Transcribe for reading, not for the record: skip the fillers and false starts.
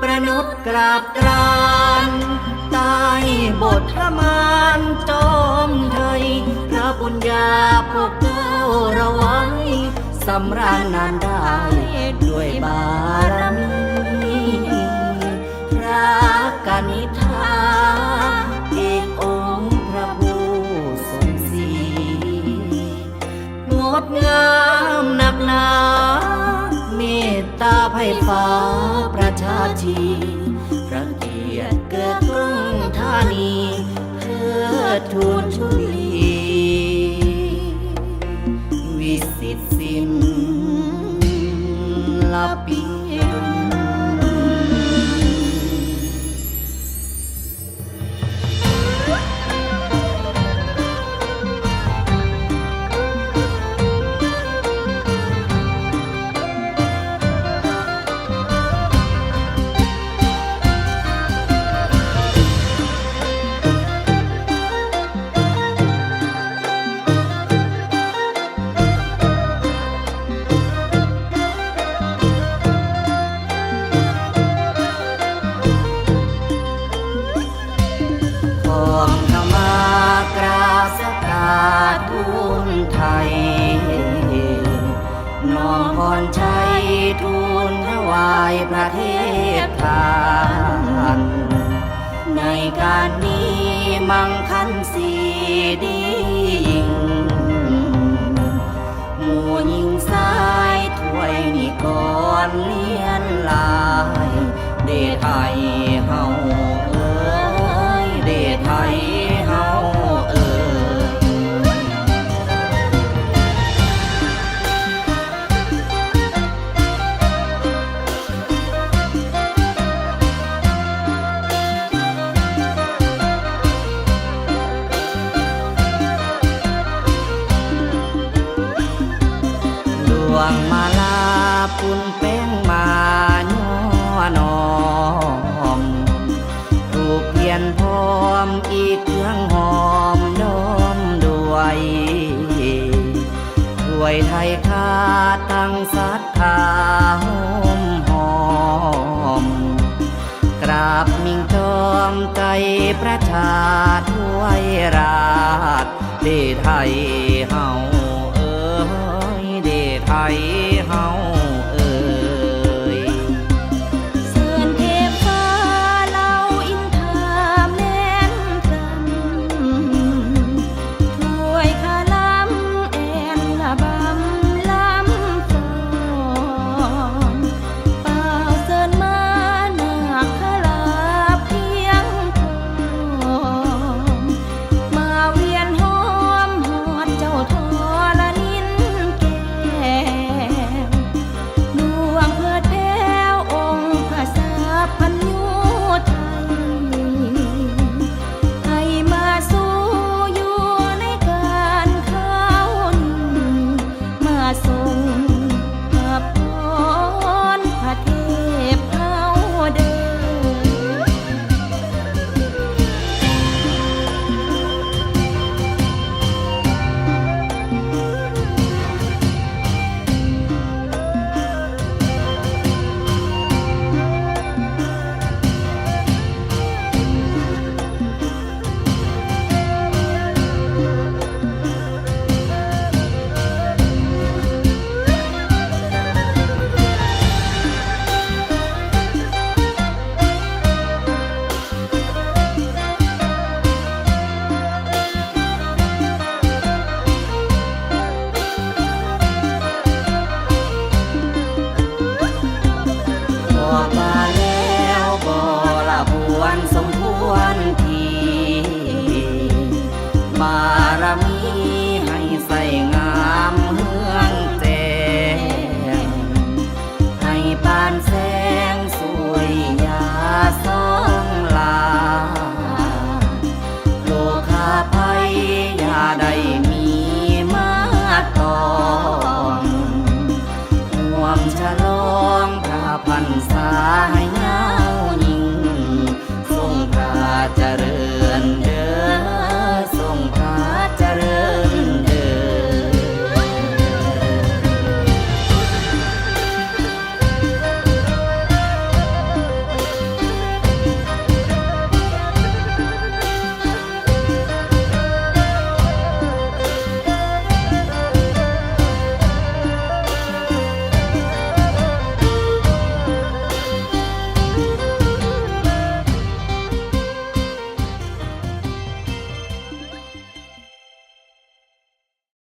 ประนดกราบกรานใต้บทพระมารจอมไทยพระบุญญาพวกเก้าเราไว้สำราญนานได้ด้วยบารมีพระกนิษฐาเอกองค์พระผู้ทรงศรีงดงามหนักหนาเมตตาไพฟ้าประชาชีพระเกียรติเกิดกรุงธานีเพื่อทูลชุลีวิสิตสินลปินน้อมพรชัยทูลถวายประเทศทานในการนี้มั่งคั่งสีดียิ่งหมู่หญิงสายถวยนิกรเลี้ยนลายเดชไทยเฮาเอ้ยเดชไทยเฮาดวงมาลาปุนแป้งมาย่อนอมถูกเพียนพร้อมอีกเครื่องหอมน้อมด้วยด้วยไทยคาตั้งศรัทธาหอมหอมกราบมิ่งจอมใจประชาถ้วยราชเดชไทยเฮาไทยเฮาเอ่ยเสื่อนเทพฟ้าเล่าอินทาแม่นกำถ้วยคาล้ำแอนละบำล้ำฟองเป่าเสินมาหนักขลาเพียงทองมาเวียนหอมหอดเจ้าทอละนินดวงเพื่อแพ้วองค์พระสาพันยุไทยให้มาสู่อยู่ในการเข้ามาทรงพระพรพระเทพเฮาเด้อบอกมาแล้วบ่ละบวนสมควรทีมา